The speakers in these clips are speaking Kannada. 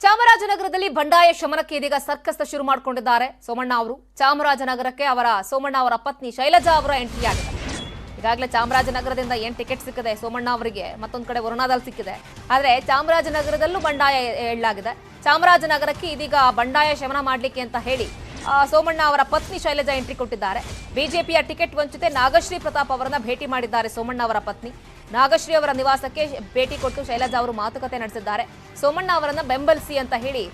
ಚಾಮರಾಜನಗರದಲ್ಲಿ ಬಂಡಾಯ ಶಮನಕ್ಕೆ ಇದೀಗ ಸರ್ಕಸ್ ಶುರು ಮಾಡಿಕೊಂಡಿದ್ದಾರೆ ಸೋಮಣ್ಣ ಅವರು. ಚಾಮರಾಜನಗರಕ್ಕೆ ಸೋಮಣ್ಣ ಅವರ ಪತ್ನಿ ಶೈಲಜಾ ಅವರ ಎಂಟ್ರಿ ಆಗಿದೆ. ಈಗಾಗಲೇ ಚಾಮರಾಜನಗರದಿಂದ ಏನ್ ಟಿಕೆಟ್ ಸಿಕ್ಕಿದೆ ಸೋಮಣ್ಣ ಅವರಿಗೆ, ಮತ್ತೊಂದು ಕಡೆ ವರುಣಾದಲ್ಲಿ ಸಿಕ್ಕಿದೆ. ಆದರೆ ಚಾಮರಾಜನಗರದಲ್ಲೂ ಬಂಡಾಯ ಹೇಳಲಾಗಿದೆ. ಚಾಮರಾಜನಗರಕ್ಕೆ ಇದೀಗ ಬಂಡಾಯ ಶಮನ ಮಾಡಲಿಕ್ಕೆ ಅಂತ ಹೇಳಿ ಸೋಮಣ್ಣ ಅವರ ಪತ್ನಿ ಶೈಲಜಾ ಎಂಟ್ರಿ ಕೊಟ್ಟಿದ್ದಾರೆ. ಬಿಜೆಪಿಯ ಟಿಕೆಟ್ ವಂಚಿತೆ ನಾಗಶ್ರೀ ಪ್ರತಾಪ್ ಅವರನ್ನ ಭೇಟಿ ಮಾಡಿದ್ದಾರೆ ಸೋಮಣ್ಣ ಅವರ ಪತ್ನಿ. ನಾಗಶ್ರೀ ಅವರ ನಿವಾಸಕ್ಕೆ ಭೇಟಿ ಕೊಟ್ಟು ಶೈಲಜಾ ಅವರು ಮಾತುಕತೆ ನಡೆಸಿದ್ದಾರೆ. ಸೋಮಣ್ಣ ಅವರನ್ನ ಬೆಂಬಲಿಸಿ ಅಂತ ಹೇಳಿ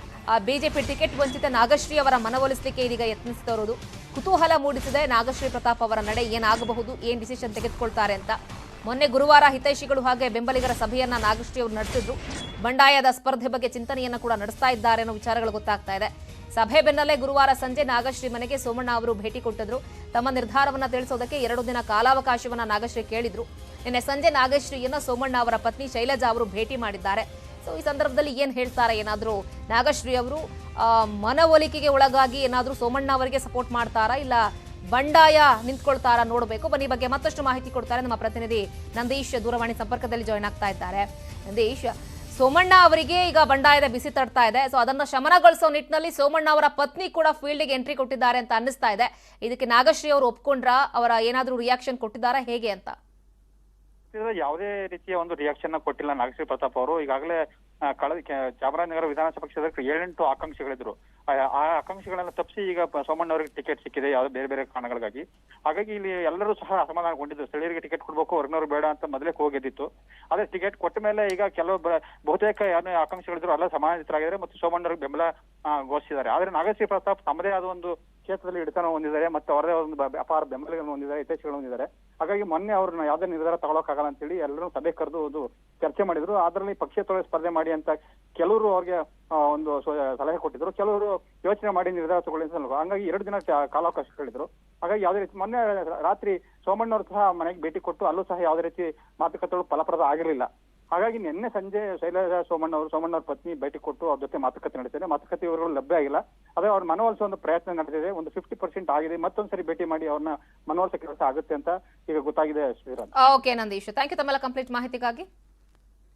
ಬಿಜೆಪಿ ಟಿಕೆಟ್ ವಂಚಿತ ನಾಗಶ್ರೀ ಅವರ ಮನವೊಲಿಸಲಿಕ್ಕೆ ಇದೀಗ ಯತ್ನಿಸುತ್ತಿರುವುದು ಕುತೂಹಲ ಮೂಡಿಸಿದೆ. ನಾಗಶ್ರೀ ಪ್ರತಾಪ್ ಅವರ ನಡೆ ಏನಾಗಬಹುದು, ಏನ್ ಡಿಸಿಷನ್ ತೆಗೆದುಕೊಳ್ತಾರೆ ಅಂತ. ಮೊನ್ನೆ ಗುರುವಾರ ಹಿತೈಷಿಗಳು ಹಾಗೆ ಬೆಂಬಲಿಗರ ಸಭೆಯನ್ನ ನಾಗಶ್ರೀ ಅವರು ನಡೆಸಿದ್ರು. ಬಂಡಾಯದ ಸ್ಪರ್ಧೆ ಬಗ್ಗೆ ಚಿಂತನೆಯನ್ನ ಕೂಡ ನಡೆಸ್ತಾ ಇದ್ದಾರೆ ಅನ್ನೋ ವಿಚಾರಗಳು ಗೊತ್ತಾಗ್ತಾ ಇದೆ. ಸಭೆ ಬೆನ್ನಲ್ಲೇ ಗುರುವಾರ ಸಂಜೆ ನಾಗಶ್ರೀ ಮನೆಗೆ ಸೋಮಣ್ಣ ಅವರು ಭೇಟಿ ಕೊಟ್ಟಿದ್ರು. ತಮ್ಮ ನಿರ್ಧಾರವನ್ನ ತಿಳಿಸೋದಕ್ಕೆ 2 ದಿನ ಕಾಲಾವಕಾಶವನ್ನ ನಾಗಶ್ರೀ ಕೇಳಿದ್ರು. ನಿನ್ನೆ ಸಂಜೆ ನಾಗಶ್ರೀಯನ್ನ ಸೋಮಣ್ಣ ಅವರ ಪತ್ನಿ ಶೈಲಜಾ ಅವರು ಭೇಟಿ ಮಾಡಿದ್ದಾರೆ. ಸೊ ಈ ಸಂದರ್ಭದಲ್ಲಿ ಏನ್ ಹೇಳ್ತಾರೆ, ಏನಾದ್ರೂ ನಾಗಶ್ರೀ ಅವರು ಮನವೊಲಿಕೆಗೆ ಒಳಗಾಗಿ ಏನಾದ್ರೂ ಸೋಮಣ್ಣ ಅವರಿಗೆ ಸಪೋರ್ಟ್ ಮಾಡ್ತಾರಾ, ಇಲ್ಲ ಬಂಡಾಯ ನಿಂತ್ಕೊಳ್ತಾರಾ ನೋಡಬೇಕು. ಬನ್ನಿ ಬಗ್ಗೆ ಮತ್ತಷ್ಟು ಮಾಹಿತಿ ಕೊಡ್ತಾರೆ ನಮ್ಮ ಪ್ರತಿನಿಧಿ ನಂದೀಶ್. ದೂರವಾಣಿ ಸಂಪರ್ಕದಲ್ಲಿ ಜಾಯ್ನ್ ಆಗ್ತಾ ಇದ್ದಾರೆ. ನಂದೀಶ್, ಸೋಮಣ್ಣ ಅವರಿಗೆ ಈಗ ಬಂಡಾಯದ ಬಿಸಿ ತಡ್ತಾ ಇದೆ. ಸೊ ಅದನ್ನ ಶಮನಗೊಳಿಸೋ ನಿಟ್ಟಿನಲ್ಲಿ ಸೋಮಣ್ಣ ಅವರ ಪತ್ನಿ ಕೂಡ ಫೀಲ್ಡ್ಗೆ ಎಂಟ್ರಿ ಕೊಟ್ಟಿದ್ದಾರೆ ಅಂತ ಅನ್ನಿಸ್ತಾ ಇದೆ. ಇದಕ್ಕೆ ನಾಗಶ್ರೀ ಅವರು ಒಪ್ಕೊಂಡ್ರ, ಅವರ ಏನಾದ್ರೂ ರಿಯಾಕ್ಷನ್ ಕೊಟ್ಟಿದ್ದಾರಾ, ಹೇಗೆ ಅಂತ? ಯಾವುದೇ ರೀತಿಯ ಒಂದು ರಿಯಾಕ್ಷನ್ ಕೊಟ್ಟಿಲ್ಲ ನಾಗಶ್ರೀ ಪ್ರತಾಪ್ ಅವರು. ಈಗಾಗಲೇ ಕಳೆದ ಚಾಮರಾಜನಗರ ವಿಧಾನಸಭಾ ಕ್ಷೇತ್ರಕ್ಕೆ 7-8 ಆಕಾಂಕ್ಷಿಗಳಿದ್ರು. ಆ ಆಕಾಂಕ್ಷಿಗಳನ್ನ ತಪ್ಪಿಸಿ ಈಗ ಸೋಮಣ್ಣ ಅವರಿಗೆ ಟಿಕೆಟ್ ಸಿಕ್ಕಿದೆ, ಯಾವುದೇ ಬೇರೆ ಬೇರೆ ಕಾರಣಗಳಿಗಾಗಿ. ಹಾಗಾಗಿ ಇಲ್ಲಿ ಎಲ್ಲರೂ ಸಹ ಅಸಮಾಧಾನಗೊಂಡಿದ್ರು. ಸ್ಥಳೀಯರಿಗೆ ಟಿಕೆಟ್ ಕೊಡ್ಬೇಕು, ಹೊರಗಿನವರು ಬೇಡ ಅಂತ ಮೊದಲೇ ಹೋಗಿದ್ದಿತ್ತು. ಅದೇ ಟಿಕೆಟ್ ಕೊಟ್ಟ ಮೇಲೆ ಈಗ ಕೆಲವು ಬಹುತೇಕ ಯಾರೇ ಆಕಾಂಕ್ಷಿಗಳಿದ್ರು ಎಲ್ಲ ಸಮಾಧಾನಿತರಾಗಿದ್ದಾರೆ ಮತ್ತು ಸೋಮಣ್ಣ ಅವರಿಗೆ ಬೆಂಬಲ ಘೋಷಿಸಿದ್ದಾರೆ. ಆದ್ರೆ ನಾಗಶ್ರೀ ಪ್ರತಾಪ್ ತಮ್ಮದೇ ಆದ ಒಂದು ಕ್ಷೇತ್ರದಲ್ಲಿ ಹಿಡಿತನ ಹೊಂದಿದ್ದಾರೆ ಮತ್ತು ಅವರದೇ ಒಂದು ಅಪಾರ ಬೆಂಬಲಿಗಳನ್ನು ಹೊಂದಿದ್ದಾರೆ, ಹಿತೈಷಿಗಳನ್ನು ಹೊಂದಿದ್ದಾರೆ. ಹಾಗಾಗಿ ಮೊನ್ನೆ ಅವ್ರನ್ನ ಯಾವುದೇ ನಿರ್ಧಾರ ತಗೊಳಕ್ಕಾಗಲ್ಲ ಅಂತೇಳಿ ಎಲ್ಲರೂ ಸಭೆ ಕರೆದು ಚರ್ಚೆ ಮಾಡಿದ್ರು. ಅದರಲ್ಲಿ ಪಕ್ಷೇತರ ಸ್ಪರ್ಧೆ ಮಾಡಿ ಅಂತ ಕೆಲವರು ಅವ್ರಿಗೆ ಒಂದು ಸಲಹೆ ಕೊಟ್ಟಿದ್ರು, ಕೆಲವರು ಯೋಚನೆ ಮಾಡಿ ನಿರ್ಧಾರ ತಗೊಳ್ಳಿ ಅಂತ. ಹಂಗಾಗಿ 2 ದಿನ ಕಾಲಾವಕಾಶ ಕೇಳಿದ್ರು. ಹಾಗಾಗಿ ಯಾವುದೇ ರೀತಿ ಮೊನ್ನೆ ರಾತ್ರಿ ಸೋಮಣ್ಣ ಅವರು ಸಹ ಮನೆಗೆ ಭೇಟಿ ಕೊಟ್ಟು ಅಲ್ಲೂ ಸಹ ಯಾವುದೇ ರೀತಿ ಮಾತುಕತೆಗಳು ಫಲಪ್ರದ ಆಗಿರಲಿಲ್ಲ. ಹಾಗಾಗಿ ನಿನ್ನೆ ಸಂಜೆ ಶೈಲಜಾ ಸೋಮಣ್ಣ ಅವ್ರ ಪತ್ನಿ ಭೇಟಿ ಕೊಟ್ಟು ಅವ್ರ ಜೊತೆ ಮಾತುಕತೆ ನಡೆಸಿದ್ದಾರೆ. ಮಾತುಕತೆ ಇವರುಗಳು ಲಭ್ಯ ಆಗಿಲ್ಲ. ಅದೇ ಅವ್ರ ಮನವೊಲಿಸೋ ಒಂದು ಪ್ರಯತ್ನ ನಡೆದಿದೆ. ಒಂದು 50% ಆಗಿದೆ. ಮತ್ತೊಂದ್ಸರಿ ಭೇಟಿ ಮಾಡಿ ಅವ್ರನ್ನ ಮನವೊಲಿಸೋ ಕೆಲಸ ಆಗುತ್ತೆ ಅಂತ ಈಗ ಗೊತ್ತಾಗಿದೆ. Shriram. Okay Nandish, thank you ತಮ್ಮೆಲ್ಲ ಕಂಪ್ಲೀಟ್ ಮಾಹಿತಿಗಾಗಿ.